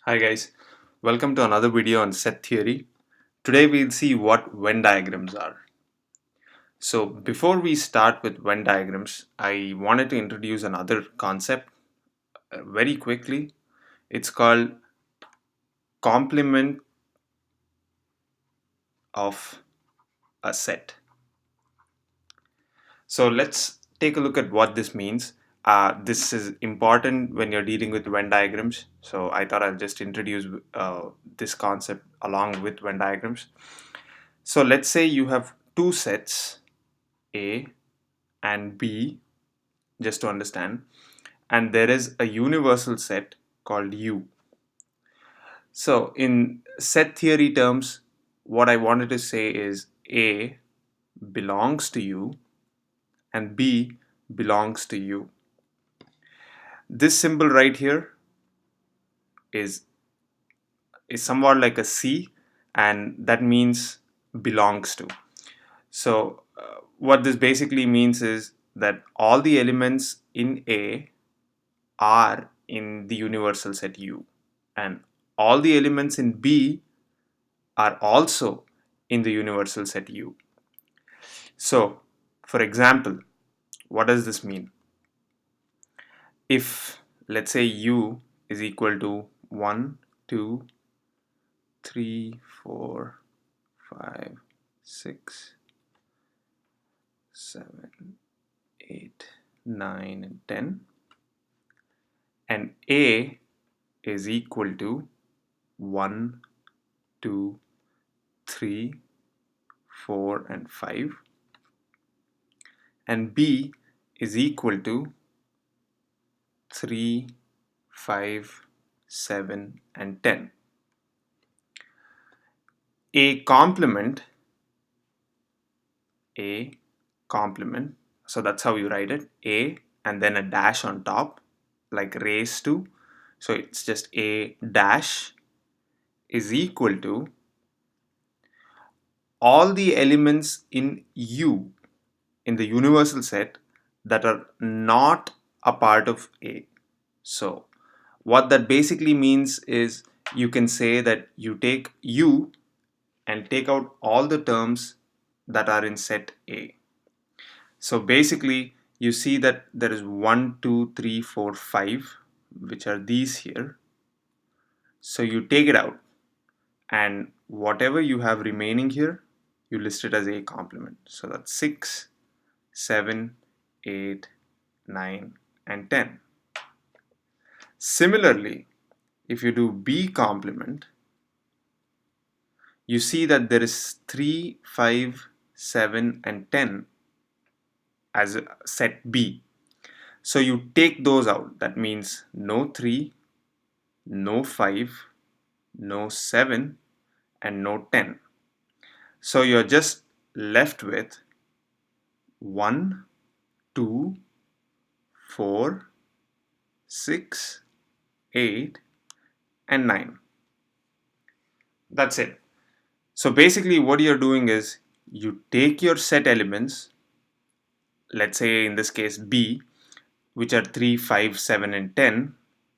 Hi guys, welcome to another video on set theory. Today we'll see what Venn diagrams are. So before we start with Venn diagrams, I wanted to introduce another concept very quickly. It's called complement of a set. So let's take a look at what this means. This is important when you're dealing with Venn diagrams. So I thought I'll just introduce this concept along with Venn diagrams. So let's say you have two sets A and B, just to understand, and there is a universal set called U. So in set theory terms, what I wanted to say is A belongs to U and B belongs to U. This symbol right here is somewhat like a C, and that means belongs to. So what this basically means is that all the elements in A are in the universal set U, and all the elements in B are also in the universal set U. So, for example, what does this mean? If let's say U is equal to 1, 2, 3, 4, 5, 6, 7, 8, 9, and 10, and A is equal to 1, 2, 3, 4, and 5, and B is equal to 3, 5, 7, and 10. A complement, A complement, so that's how you write it, A and then a dash on top, like raise to, so it's just A dash is equal to all the elements in U, in the universal set, that are not a part of A. So what that basically means is you can say that you take U and take out all the terms that are in set A. So basically you see that there is 1, 2, 3, 4, 5, which are these here. So you take it out, and whatever you have remaining here, you list it as A complement. So that's 6, 7, 8, 9, and 10. Similarly, if you do B complement, you see that there is 3, 5, 7, and 10 as a set B. So you take those out. That means no 3, no 5, no 7, and no 10. So you're just left with 1, 2, 4, 6, 8, and 9. That's it. So basically what you're doing is you take your set elements, let's say in this case B, which are 3, 5, 7, and 10,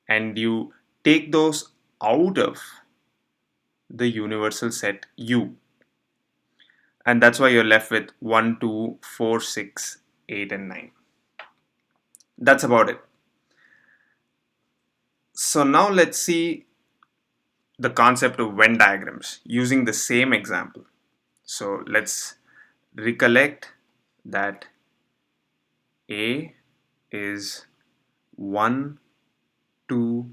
and you take those out of the universal set U. And that's why you're left with 1, 2, 4, 6, 8, and 9. That's about it. So now let's see the concept of Venn diagrams using the same example. So let's recollect that A is 1, 2,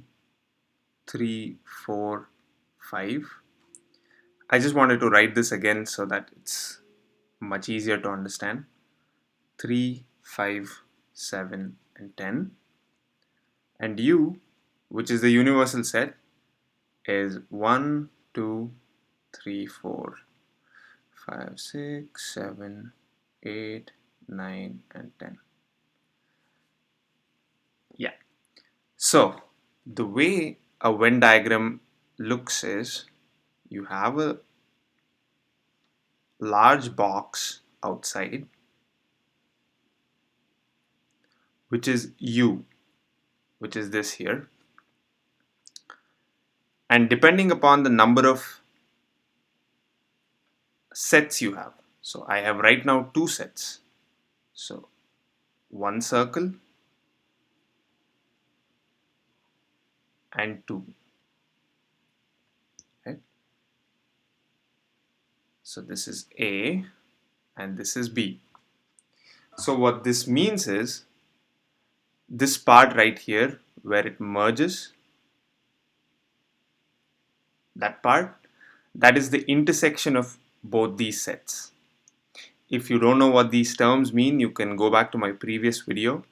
3, 4, 5. I just wanted to write this again so that it's much easier to understand. 3, 5, 7, and 10. And U, which is the universal set, is 1, 2, 3, 4, 5, 6, 7, 8, 9, and 10. Yeah. So the way a Venn diagram looks is you have a large box outside, which is U, which is this here, and depending upon the number of sets you have. So I have right now two sets. So one circle and two. Right? So this is A and this is B. So what this means is this part right here where it merges, that part, that is the intersection of both these sets. If you don't know what these terms mean, you can go back to my previous video.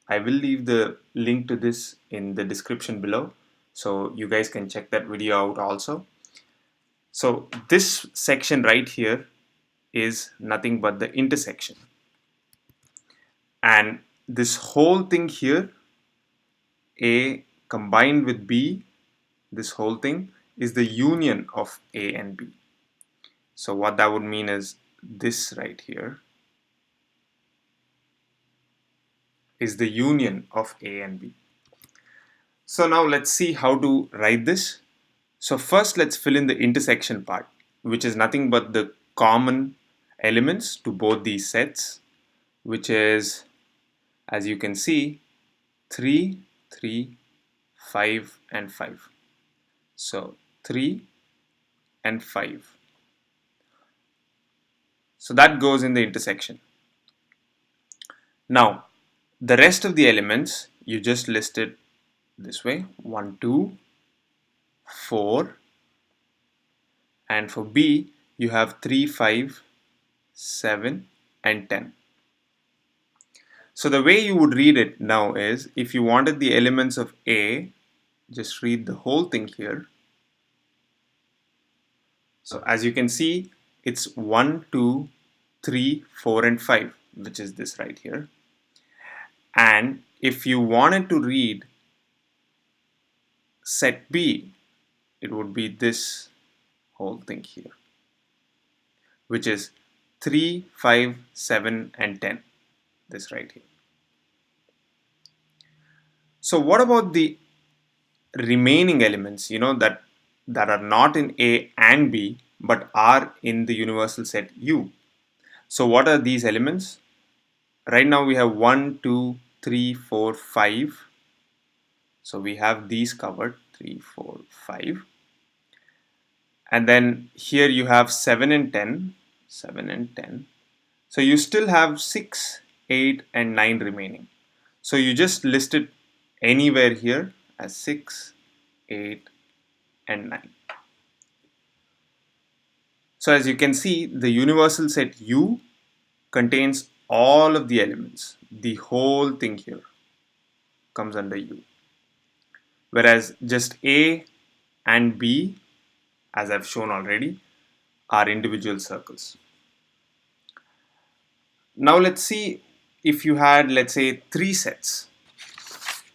I will leave the link to this in the description below, so you guys can check that video out also. So this section right here is nothing but the intersection. And this whole thing here, A combined with B, this whole thing is the union of A and B. So what that would mean is this right here is the union of A and B. So now let's see how to write this. So first let's fill in the intersection part, which is nothing but the common elements to both these sets, which is, as you can see, 3, 3, 5 and 5. So 3 and 5. So that goes in the intersection. Now the rest of the elements you just listed this way: 1, 2, 4, and for B you have 3, 5, 7 and 10. So the way you would read it now is, if you wanted the elements of A, just read the whole thing here. So as you can see, it's 1, 2, 3, 4 and 5, which is this right here. And if you wanted to read set B, it would be this whole thing here, which is 3, 5, 7 and 10, this right here. So what about the remaining elements, that are not in A and B but are in the universal set U? So what are these elements? Right now we have 1, 2, 3, 4, 5. So we have these covered, 3, 4, 5. And then here you have 7 and 10, 7 and 10. So you still have 6, 8 and 9 remaining. So you just list it anywhere here as 6, 8 and 9. So as you can see, the universal set U contains all of the elements. The whole thing here comes under U. Whereas just A and B, as I've shown already, are individual circles. Now let's see, if you had, let's say, 3 sets,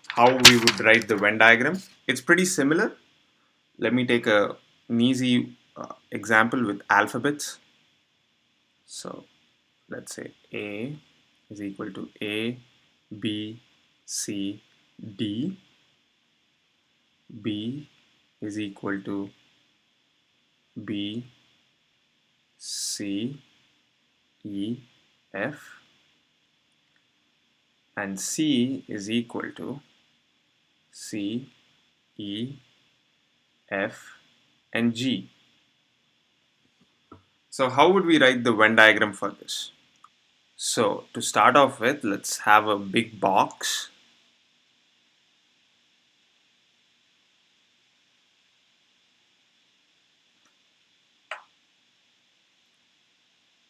how we would write the Venn diagram. It's pretty similar. Let me take an easy example with alphabets. So let's say A is equal to A, B, C, D. B is equal to B, C, E, F, and C is equal to C, E, F, and G. So how would we write the Venn diagram for this? So to start off with, let's have a big box.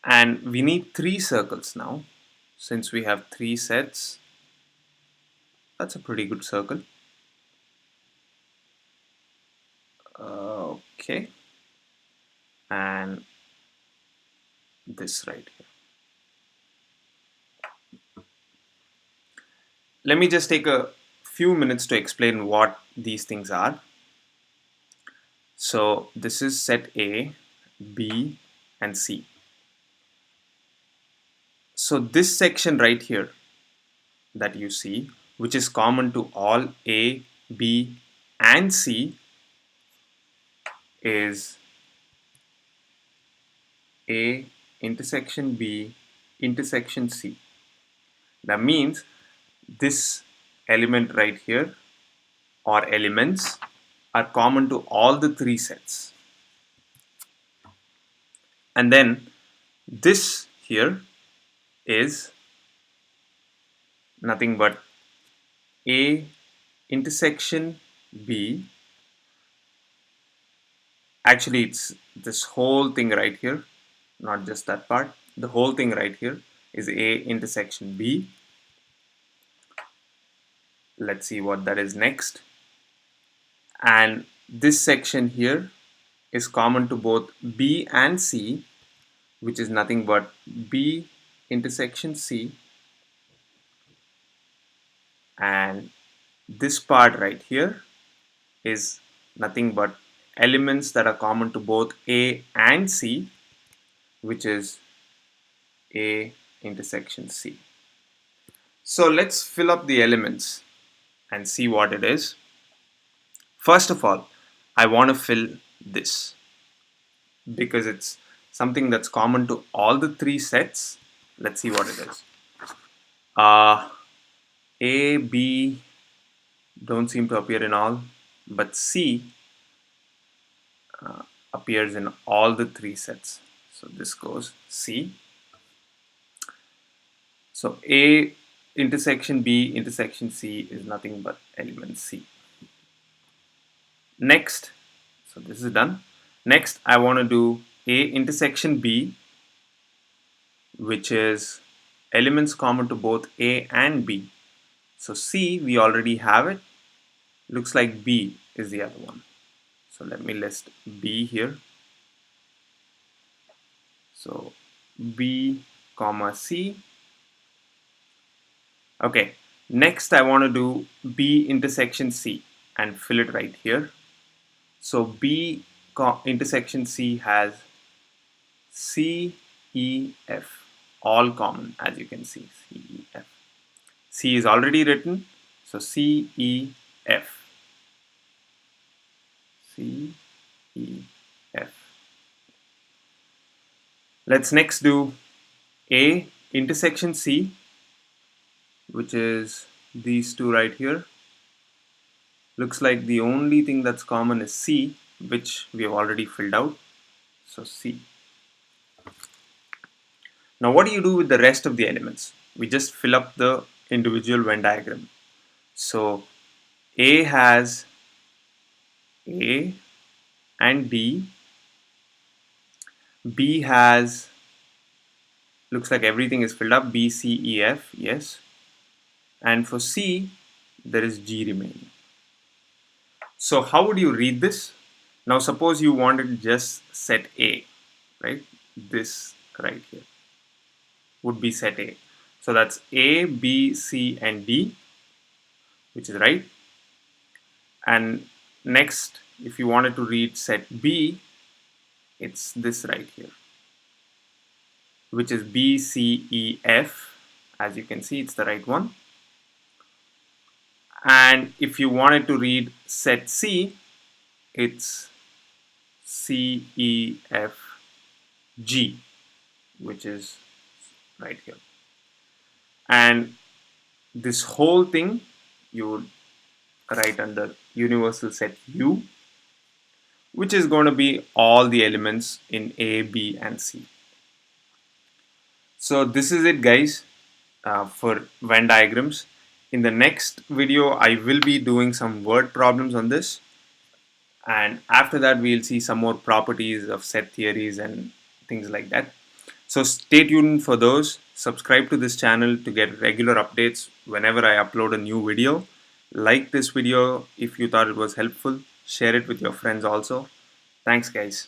And we need 3 circles now. Since we have 3 sets, that's a pretty good circle. Okay. And this right here. Let me just take a few minutes to explain what these things are. So this is set A, B, and C. So this section right here that you see, which is common to all A, B, and C, is A intersection B intersection C. That means this element right here or elements are common to all the three sets. And then this here is nothing but A intersection B. Actually, it's this whole thing right here, not just that part. The whole thing right here is A intersection B. Let's see what that is next. And this section here is common to both B and C, which is nothing but B intersection C. And this part right here is nothing but elements that are common to both A and C, which is A intersection C. So let's fill up the elements and see what it is. First of all, I want to fill this because it's something that's common to all the three sets. Let's see what it is. A, B don't seem to appear in all, but C appears in all the three sets. So this goes C. So A intersection B intersection C is nothing but element C. Next, so this is done. Next, I want to do A intersection B, which is elements common to both A and B. So C, we already have it. Looks like B is the other one. So let me list B here. So B comma C. Okay, next I want to do B intersection C and fill it right here. So B intersection C has C, E, F, all common, as you can see, C, E, F. C is already written, so C, E, F. C, E, F. Let's next do A intersection C, which is these two right here. Looks like the only thing that's common is C, which we have already filled out. So C. Now what do you do with the rest of the elements? We just fill up the individual Venn diagram. So A has A and B. B has, looks like everything is filled up, B, C, E, F, yes. And for C, there is G remaining. So how would you read this? Now suppose you wanted just set A, right? This right here would be set A. So that's A, B, C, and D, which is right. And next, if you wanted to read set B, it's this right here, which is B, C, E, F. As you can see, it's the right one. And if you wanted to read set C, it's C, E, F, G, which is right here. And this whole thing you would write under universal set U, which is going to be all the elements in A, B, and C. So this is it, guys, for Venn diagrams. In the next video, I will be doing some word problems on this. And after that, we'll see some more properties of set theories and things like that. So stay tuned for those. Subscribe to this channel to get regular updates whenever I upload a new video. Like this video if you thought it was helpful. Share it with your friends also. Thanks, guys.